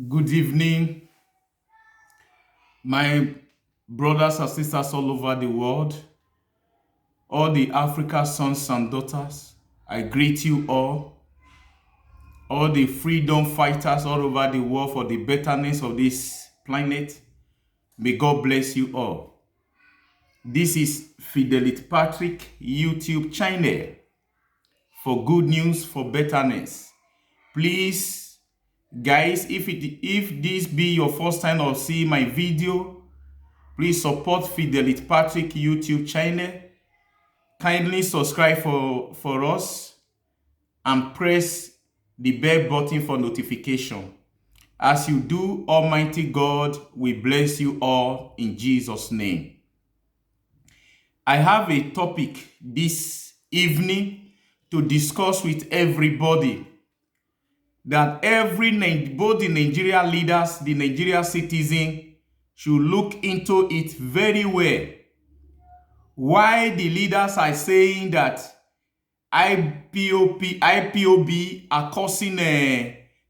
Good evening, my brothers and sisters all over the world, all the Africa sons and daughters. I greet you all the freedom fighters all over the world for the betterness of this planet. May God bless you all. This is Fidelity Patrick YouTube channel for good news, for betterness. Please, guys, if this be your first time of seeing my video, please support Fidelity Patrick YouTube channel. Kindly subscribe for us and press the bell button for notification. As you do, Almighty God will bless you all in Jesus' name. I have a topic this evening to discuss with everybody that both the Nigeria leaders, the Nigeria citizen should look into it very well. Why the leaders are saying that IPOB are causing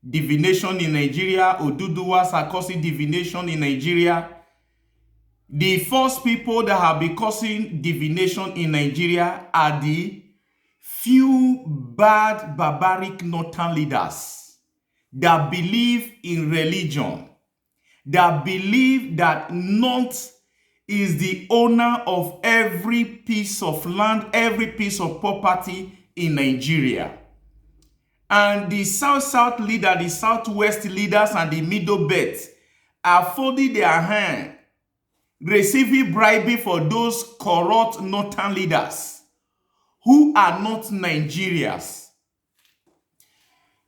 divination in Nigeria, Oduduwas are causing divination in Nigeria. The first people that have been causing divination in Nigeria are the few bad, barbaric northern leaders that believe in religion, that believe that North is the owner of every piece of land, every piece of property in Nigeria. And the South-South leader, the Southwest leaders, and the Middle Belt are folding their hand, receiving bribery for those corrupt Northern leaders who are not Nigerians.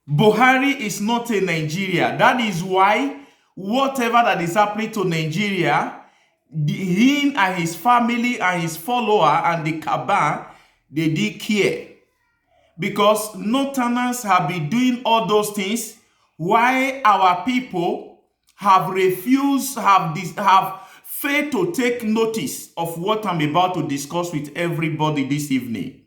Buhari is not a Nigeria. That is why whatever that is happening to Nigeria, him and his family and his follower and the cabal, they did care. Because Northerners have been doing all those things while our people have refused, have failed to take notice of what I'm about to discuss with everybody this evening.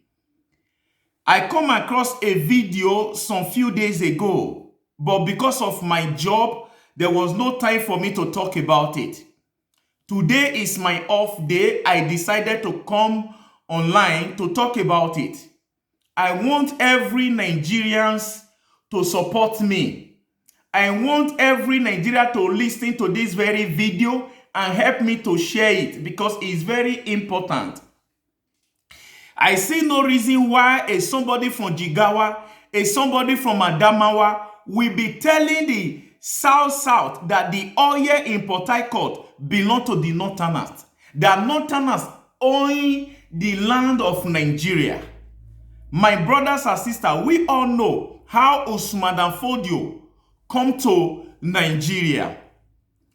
I come across a video some few days ago, but because of my job, there was no time for me to talk about it. Today is my off day. I decided to come online to talk about it. I want every Nigerians to support me. I want every Nigerian to listen to this very video and help me to share it because it's very important. I see no reason why somebody from Jigawa, somebody from Adamawa will be telling the South that the oil in Port Harcourt belong to the Northerners. The Northerners own the land of Nigeria. My brothers and sisters, we all know how Usman Dan Fodio come to Nigeria.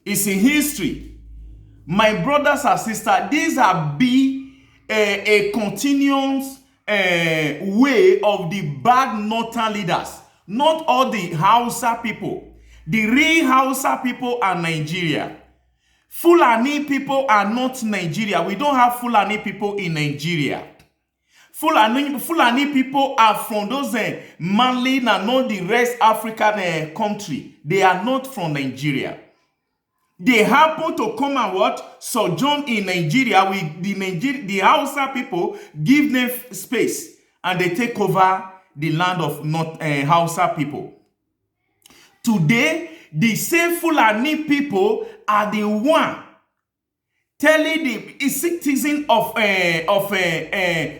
It's in history. My brothers and sisters, these are a continuous way of the bad northern leaders. Not all the Hausa people. The real Hausa people are Nigeria. Fulani people are not Nigeria. We don't have Fulani people in Nigeria. Fulani people are from those Mali and not the rest African country. They are not from Nigeria. They happen to come and sojourn in Nigeria with the Hausa people, give them space, and they take over the land of Hausa people. Today, the same Fulani people are the one telling the citizen of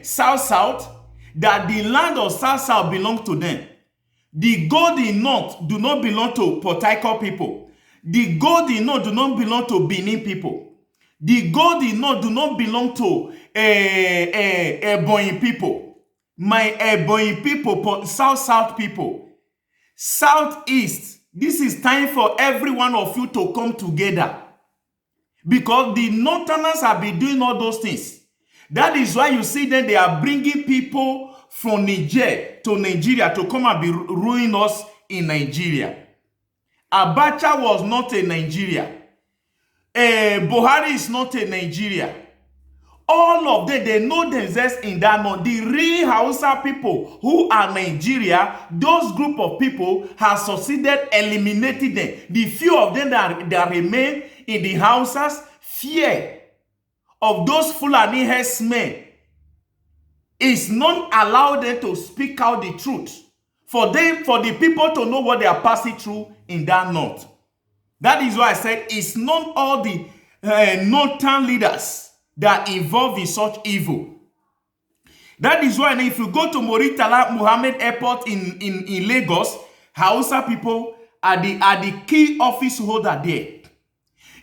South that the land of South belongs to them. The gold in North do not belong to Port Harcourt people. The gold in North do not belong to Benin people. The gold in North do not belong to Ebonyi people. My Ebonyi people, South people. Southeast, this is time for every one of you to come together. Because the Northerners have been doing all those things. That is why you see that they are bringing people from Niger to Nigeria to come and be ruining us in Nigeria. Abacha was not a Nigeria. Buhari is not a Nigeria. All of them, they know themselves in that north. The real Hausa people who are Nigeria, those group of people have succeeded eliminating them. The few of them that remain in the Hausas fear of those Fulani herdsmen is not allow them to speak out the truth. For the people to know what they are passing through in that north. That is why I said it's not all the northern leaders that are involved in such evil. That is why if you go to Muritala Muhammad Airport in Lagos, Hausa people are the key office holder there.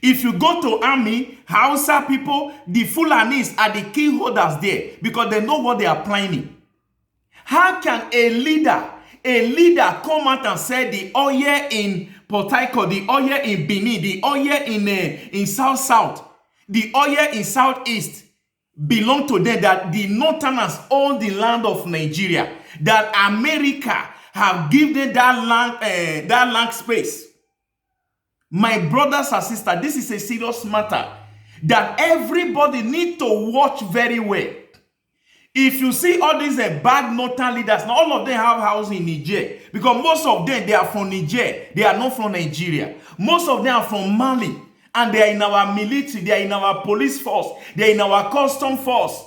If you go to army, Hausa people, the Fulanis are the key holders there because they know what they are planning. How can a leader come out and say the oil in Port Harcourt, the oil in Benin, the oil in South, the oil in Southeast belong to them, that the Northerners own the land of Nigeria, that America have given that land space? My brothers and sisters, this is a serious matter that everybody need to watch very well. If you see all these bad northern leaders, now all of them have house in Niger, because most of them, they are from Niger, they are not from Nigeria. Most of them are from Mali, and they are in our military, they are in our police force, they are in our custom force,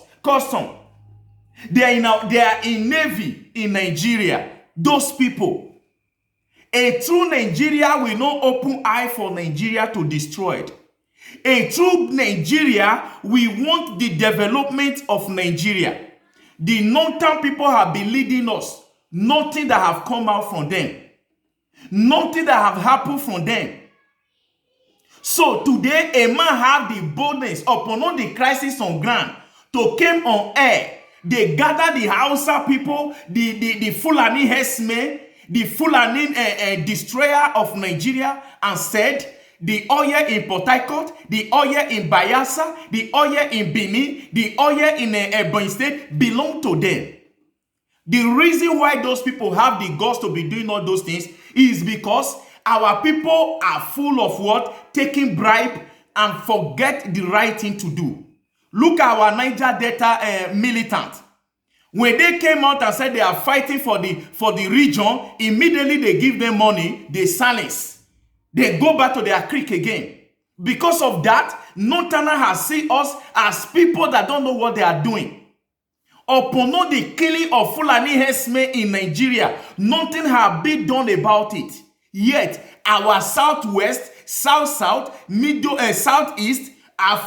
they are in Navy in Nigeria. Those people. A true Nigeria will not open eye for Nigeria to destroy it. A true Nigeria, we want the development of Nigeria. The northern people have been leading us. Nothing that have come out from them. Nothing that have happened from them. So today, a man have the boldness upon all the crisis on ground to come on air. They gather the Hausa people, the Fulani herdsmen, the Fulani destroyer of Nigeria, and said the oil in Port Harcourt, the oil in Bayelsa, the oil in Benin, the oil in Ebonyi State belong to them. The reason why those people have the guts to be doing all those things is because our people are full of what? Taking bribe and forget the right thing to do. Look at our Niger Delta militant. When they came out and said they are fighting for the region, immediately they give them money, they silence. They go back to their creek again. Because of that, Northerner has seen us as people that don't know what they are doing. Upon all the killing of Fulani herdsmen in Nigeria, nothing has been done about it. Yet, our southwest, south, middle, southeast,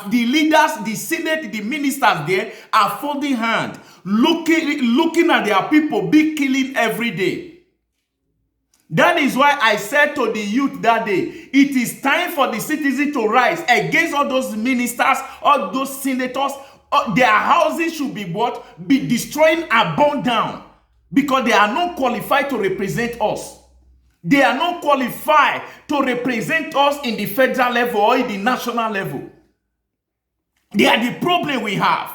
the leaders, the senate, the ministers there are folding hand, looking at their people be killing every day. That is why I said to the youth that day, it is time for the citizens to rise against all those ministers, all those senators. Their houses should be what? Be destroyed and burned down, because they are not qualified to represent us. They are not qualified to represent us in the federal level or in the national level. They are the problem we have.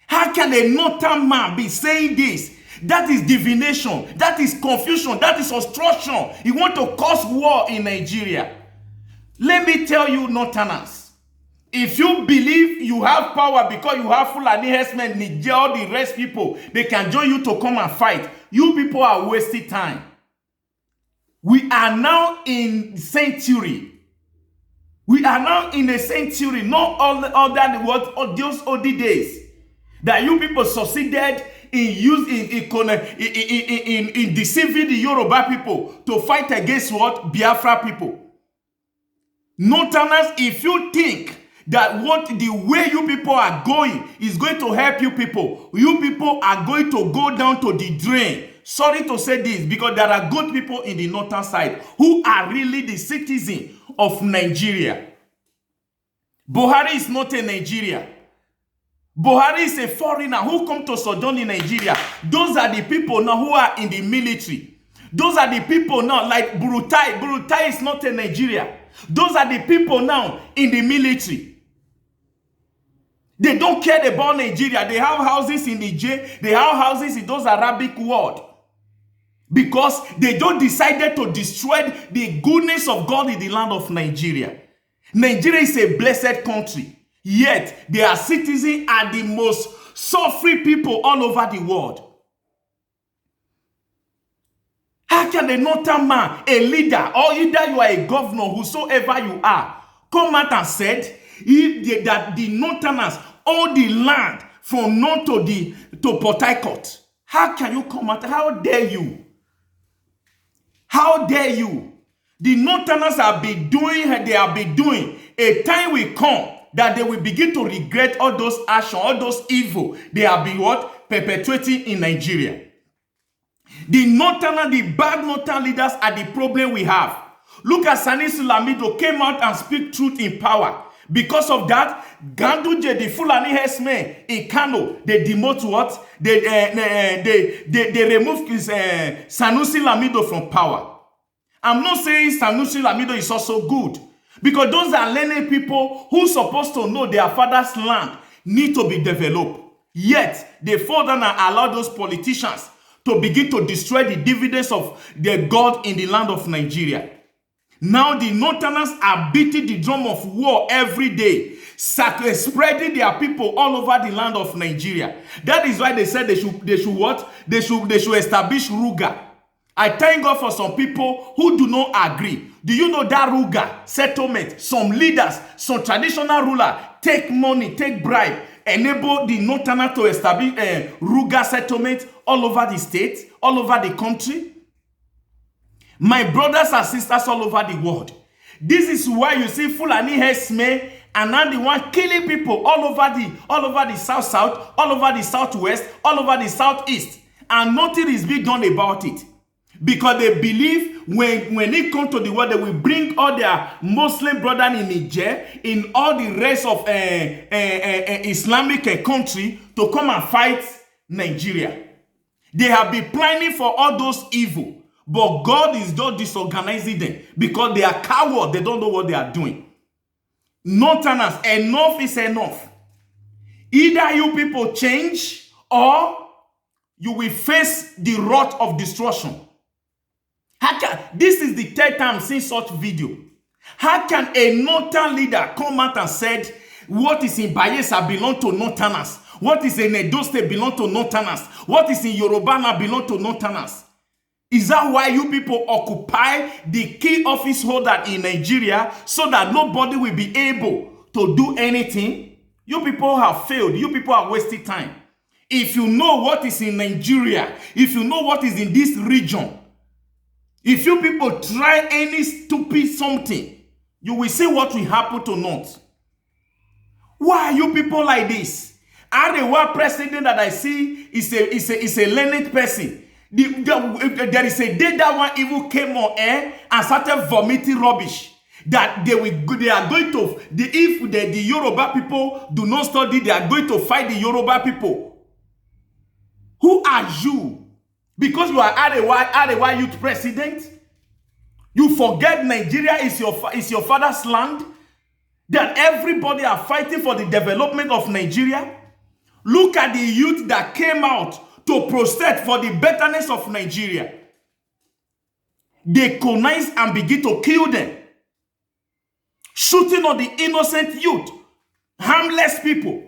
How can a northern man be saying this? That is divination. That is confusion. That is obstruction. He wants to cause war in Nigeria. Let me tell you, northerners, if you believe you have power because you have Fulani herdsmen, Niger, all the rest people, they can join you to come and fight. You people are wasting time. We are now in century. We are now in a century, not all that what those old days that you people succeeded in deceiving the Yoruba people to fight against what? Biafra people. Northerners, if you think that what the way you people are going is going to help you people are going to go down to the drain. Sorry to say this, because there are good people in the northern side who are really the citizens of Nigeria. Buhari is not a Nigeria. Buhari is a foreigner who come to sojourn in Nigeria. Those are the people now who are in the military. Those are the people now like Burutai. Burutai is not a Nigeria. Those are the people now in the military. They don't care about Nigeria. They have houses in Niger. They have houses in those Arabic world. Because they don't decided to destroy the goodness of God in the land of Nigeria. Nigeria is a blessed country. Yet, their citizens are the most suffering people all over the world. How can a northern man, a leader, or either you are a governor, whosoever you are, come out and said that the northerners own the land from north to Port Harcourt? How can you come out? How dare you? How dare you? The northerners have been doing, they have been doing. A time will come that they will begin to regret all those actions, all those evil they have been what? Perpetuating in Nigeria. The northern, the bad northern leaders are the problem we have. Look at Sanusi Lamido came out and speak truth in power. Because of that, Ganduje, the Fulani herdsmen in Kano, they demote what? They remove Sanusi Lamido from power. I'm not saying Sanusi Lamido is also good, because those are learning people who are supposed to know their father's land need to be developed. Yet, they fall down and allow those politicians to begin to destroy the dividends of their God in the land of Nigeria. Now the northerners are beating the drum of war every day, spreading their people all over the land of Nigeria. That is why they said they should what? They should establish Ruga. I thank God for some people who do not agree. Do you know that Ruga settlement? Some leaders, some traditional ruler take money, take bribe, enable the northerner to establish Ruga settlement all over the state, all over the country. My brothers and sisters all over the world. This is why you see Fulani herdsmen and now the one killing people all over the south, all over the southwest, all over the southeast, and nothing is being done about it. Because they believe when it comes to the world, they will bring all their Muslim brothers in Niger, in all the rest of Islamic country to come and fight Nigeria. They have been planning for all those evil. But God is just disorganizing them because they are cowards. They don't know what they are doing. Northerners, enough is enough. Either you people change or you will face the wrath of destruction. This is the third time since such video. How can a northern leader come out and said what is in Bayelsa belong to northerners? What is in Edo State belong to northerners? What is in Yoruba belong to northerners? Is that why you people occupy the key office holder in Nigeria so that nobody will be able to do anything? You people have failed. You people are wasting time. If you know what is in Nigeria, if you know what is in this region, if you people try any stupid something, you will see what will happen to North. Why are you people like this? Arewa president that I see is a learned person. There is a day that one even came on air and started vomiting rubbish. That they are going to, if the Yoruba people do not study, they are going to fight the Yoruba people. Who are you? Because you are Arewa youth president? You forget Nigeria is your father's land? That everybody are fighting for the development of Nigeria? Look at the youth that came out to protest for the betterness of Nigeria. They colonize and begin to kill them. Shooting on the innocent youth. Harmless people.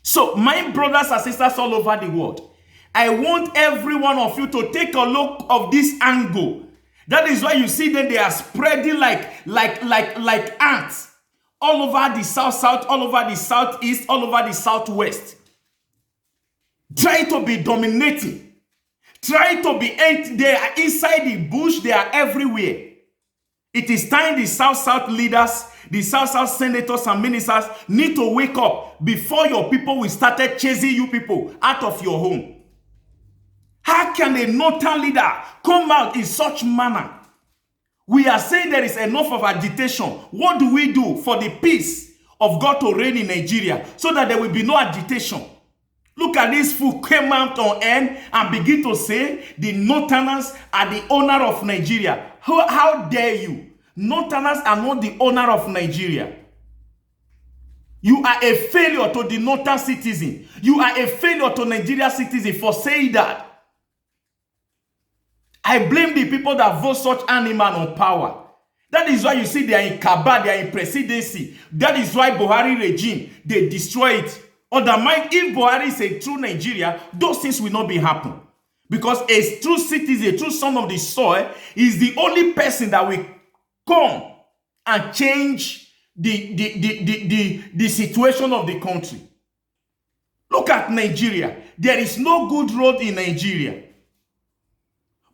So, my brothers and sisters all over the world, I want every one of you to take a look of this angle. That is why you see that they are spreading like ants. All over the south, all over the southeast, all over the southwest. Try to be dominating. Try to be empty. They are inside the bush. They are everywhere. It is time the South leaders, the South senators and ministers need to wake up before your people will start chasing you people out of your home. How can a northern leader come out in such manner? We are saying there is enough of agitation. What do we do for the peace of God to reign in Nigeria so that there will be no agitation? Look at this fool came out on end and begin to say the northerners are the owner of Nigeria. How dare you? Northerners are not the owner of Nigeria. You are a failure to the northern citizen. You are a failure to Nigeria citizen for saying that. I blame the people that vote such animal on power. That is why you see they are in Kaaba, they are in presidency. That is why Buhari regime, they destroy it. Otherwise, if Buhari is a true Nigeria, those things will not be happen. Because a true citizen, a true son of the soil, is the only person that will come and change the situation of the country. Look at Nigeria. There is no good road in Nigeria.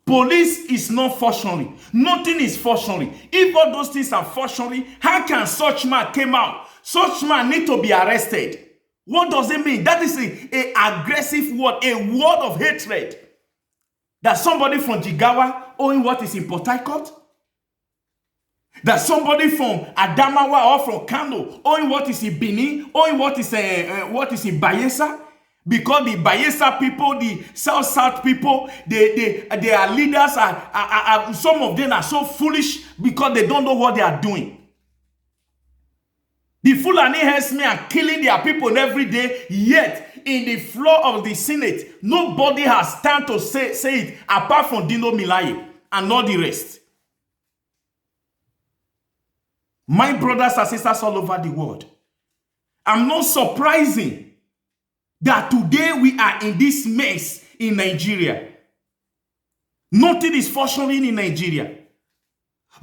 Police is not functioning. Nothing is functioning. If all those things are functioning, how can such man come out? Such man need to be arrested. What does it mean? That is an aggressive word, a word of hatred. That somebody from Jigawa owing what is in Port Harcourt? That somebody from Adamawa or from Kano owing what is in Benin, owing what is in Bayelsa? Because the Bayelsa people, the South people, their leaders some of them are so foolish because they don't know what they are doing. The Fulani herdsmen are killing their people every day, yet in the floor of the Senate, nobody has time to say it apart from Dino Melaye and not the rest. My brothers and sisters all over the world, I'm not surprising that today we are in this mess in Nigeria. Nothing is functioning in Nigeria.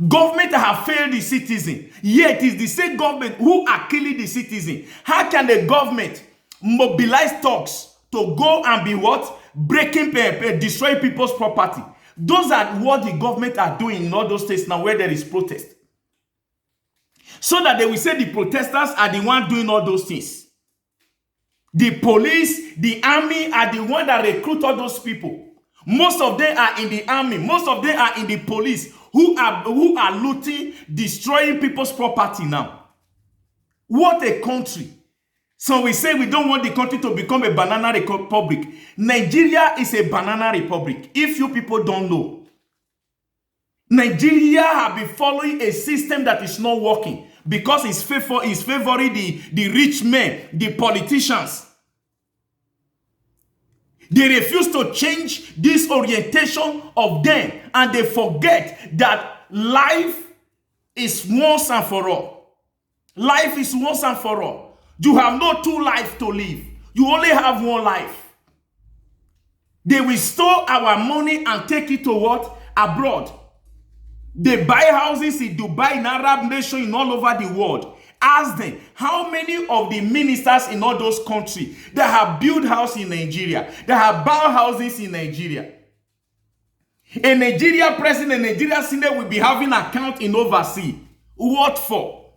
Government have failed the citizen, yet it is the same government who are killing the citizen. How can the government mobilize thugs to go and be what? Destroy people's property. Those are what the government are doing in all those states now where there is protest. So that they will say the protesters are the one doing all those things. The police, the army are the one that recruit all those people. Most of them are in the army. Most of them are in the police who are looting, destroying people's property now. What a country. So we say we don't want the country to become a banana republic. Nigeria is a banana republic. If you people don't know. Nigeria have been following a system that is not working because it's favoring the rich men, the politicians. They refuse to change this orientation of them, and they forget that life is once and for all. Life is once and for all. You have no two lives to live. You only have one life. They will store our money and take it to what? Abroad. They buy houses in Dubai, in Arab nation, in all over the world. Ask them, how many of the ministers in all those countries that have built houses in Nigeria, that have bought houses in Nigeria? A Nigeria president, a Nigeria Senate will be having an account in overseas. What for?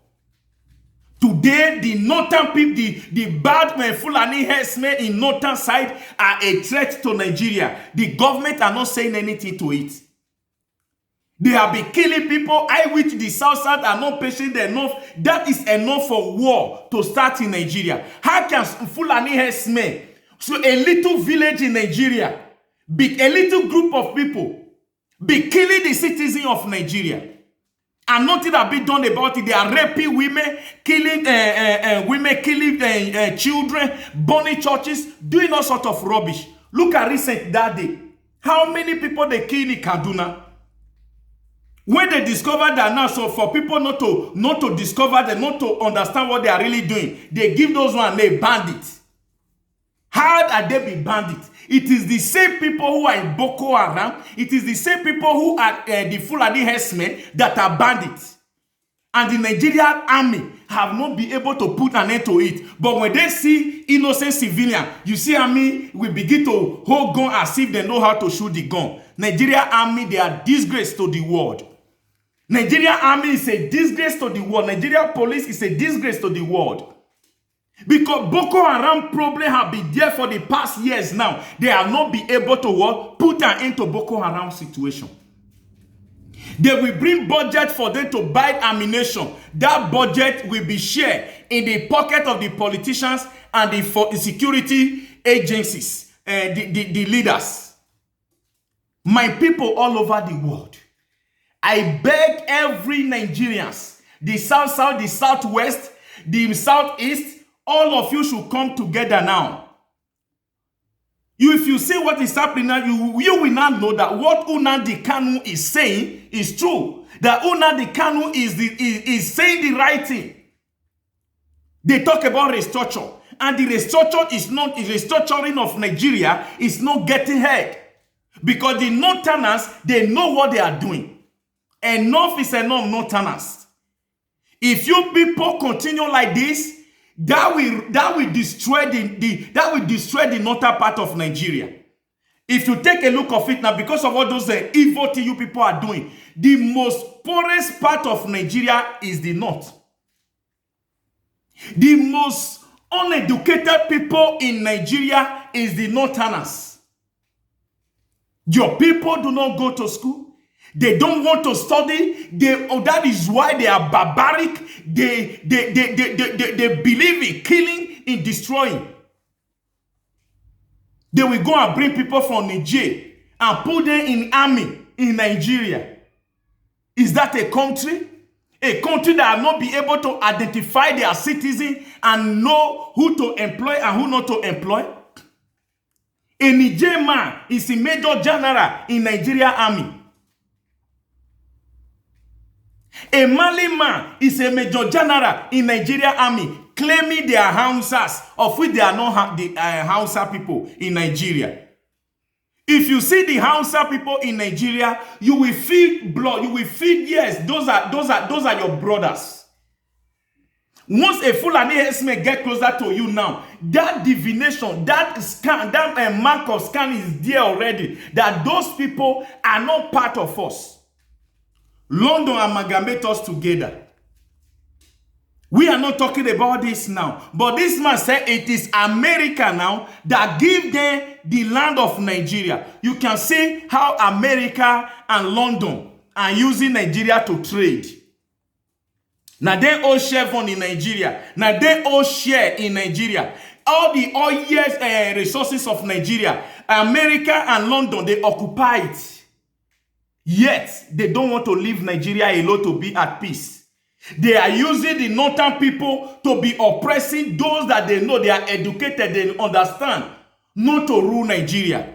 Today, the northern people, the bad men, Fulani herdsmen in northern side are a threat to Nigeria. The government are not saying anything to it. They have been killing people. I wish the South are not patient enough. That is enough for war to start in Nigeria. How can Fulani herdsmen, so a little village in Nigeria, a little group of people, be killing the citizens of Nigeria? And nothing has been done about it. They are raping women, killing children, burning churches, doing all sorts of rubbish. Look at recent that day. How many people they killed in Kaduna? When they discover that now, so for people not to discover them, not to understand what they are really doing, they give those one a bandit. How are they be bandits? It is the same people who are in Boko Haram. It is the same people who are the Fulani herdsmen that are bandits. And the Nigerian army have not been able to put an end to it. But when they see innocent civilian, you see army will begin to hold gun as if they know how to shoot the gun. Nigerian army, they are disgrace to the world. Nigerian army is a disgrace to the world. Nigerian police is a disgrace to the world. Because Boko Haram problem have been there for the past years now. They have not been able to what? Put an end to Boko Haram situation. They will bring budget for them to buy ammunition. That budget will be shared in the pocket of the politicians and the security agencies, the leaders. My people all over the world, I beg every Nigerians, the South, the Southwest, the Southeast, all of you should come together now. If you see what is happening now, you will not know that what Nnamdi Kanu is saying is true. That Nnamdi Kanu is saying the right thing. They talk about restructure, and the restructuring of Nigeria is not getting heard. Because the Northerners, they know what they are doing. Enough is enough, Northerners. If you people continue like this, that will destroy the northern part of Nigeria. If you take a look of it now, because of all those evil things you people are doing, the most poorest part of Nigeria is the north. The most uneducated people in Nigeria is the Northerners. Your people do not go to school. They don't want to study. That is why they are barbaric. They believe in killing, in destroying. They will go and bring people from Niger and put them in army in Nigeria. Is that a country? A country that will not be able to identify their citizens and know who to employ and who not to employ? A Niger man is a major general in Nigeria army. A Mali man is a major general in Nigeria army, claiming they are Hausas, of which they are not the Hausa people in Nigeria. If you see the Hausa people in Nigeria, you will feel blood. You will feel, yes, those are your brothers. Once a Fulani herdsman get closer to you now, that divination, that scan, that mark of scan is there already. That those people are not part of us. London amalgamate us together. We are not talking about this now. But this man said it is America now that give them the land of Nigeria. You can see how America and London are using Nigeria to trade. Now they all Chevron in Nigeria. Now they all share in Nigeria. All the oil resources of Nigeria, America and London, they occupy it. Yet, they don't want to leave Nigeria alone to be at peace. They are using the northern people to be oppressing those that they know they are educated, they understand, not to rule Nigeria.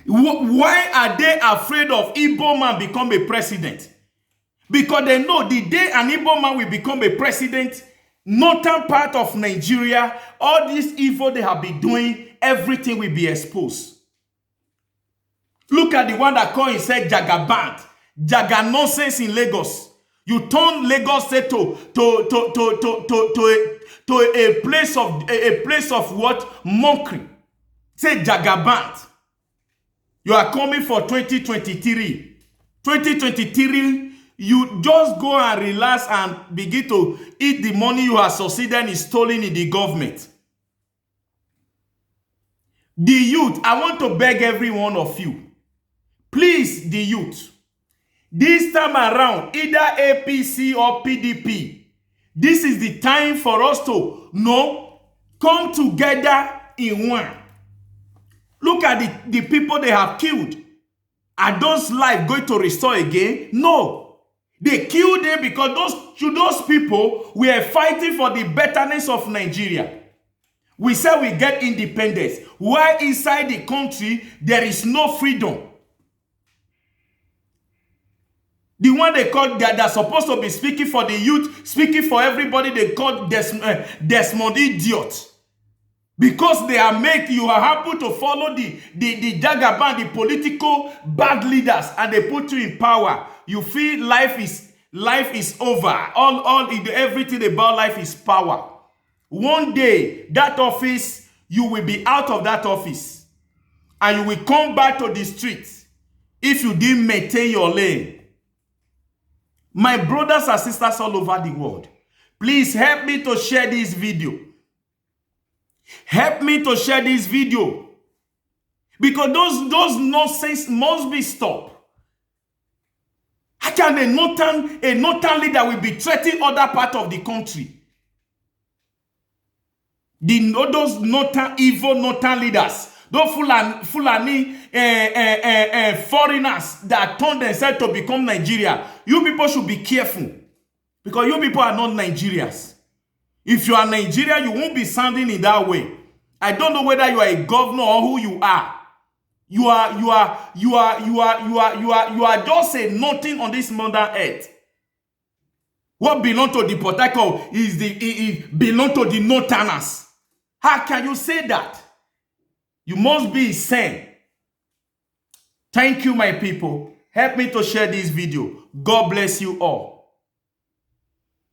Why are they afraid of Igbo man become a president? Because they know the day an Igbo man will become a president, northern part of Nigeria, all this evil they have been doing, everything will be exposed. Look at the one that called himself Jagaband. Jaga nonsense in Lagos. You turn Lagos to a place of what? Mockery. Say Jagaband. You are coming for 2023. 2023, you just go and relax and begin to eat the money you have succeeded in stealing in the government. The youth, I want to beg every one of you. Please, the youth, this time around, either APC or PDP, this is the time for us to come together in one. Look at the people they have killed. Are those lives going to restore again? No. They killed them because those people were fighting for the betterness of Nigeria. We said we get independence. While inside the country, there is no freedom. The one they call they're supposed to be speaking for the youth, speaking for everybody, they call Desmond idiot. Because they are you are happy to follow the Jagaband, the political bad leaders, and they put you in power. You feel life is over. Everything about life is power. One day, that office, you will be out of that office. And you will come back to the streets if you didn't maintain your lane. My brothers and sisters all over the world, please help me to share this video. Help me to share this video. Because those nonsense must be stopped. How can a northern leader will be threatening other part of the country? Those evil northern leaders, those Fulani foreigners that turn themselves to become Nigeria, you people should be careful. Because you people are not Nigerians. If you are Nigeria, you won't be sounding in that way. I don't know whether you are a governor or who you are. You are just a nothing on this modern earth. What belong to the Port Harcourt is it belong to the Northerners. How can you say that? You must be insane. Thank you, my people. Help me to share this video. God bless you all.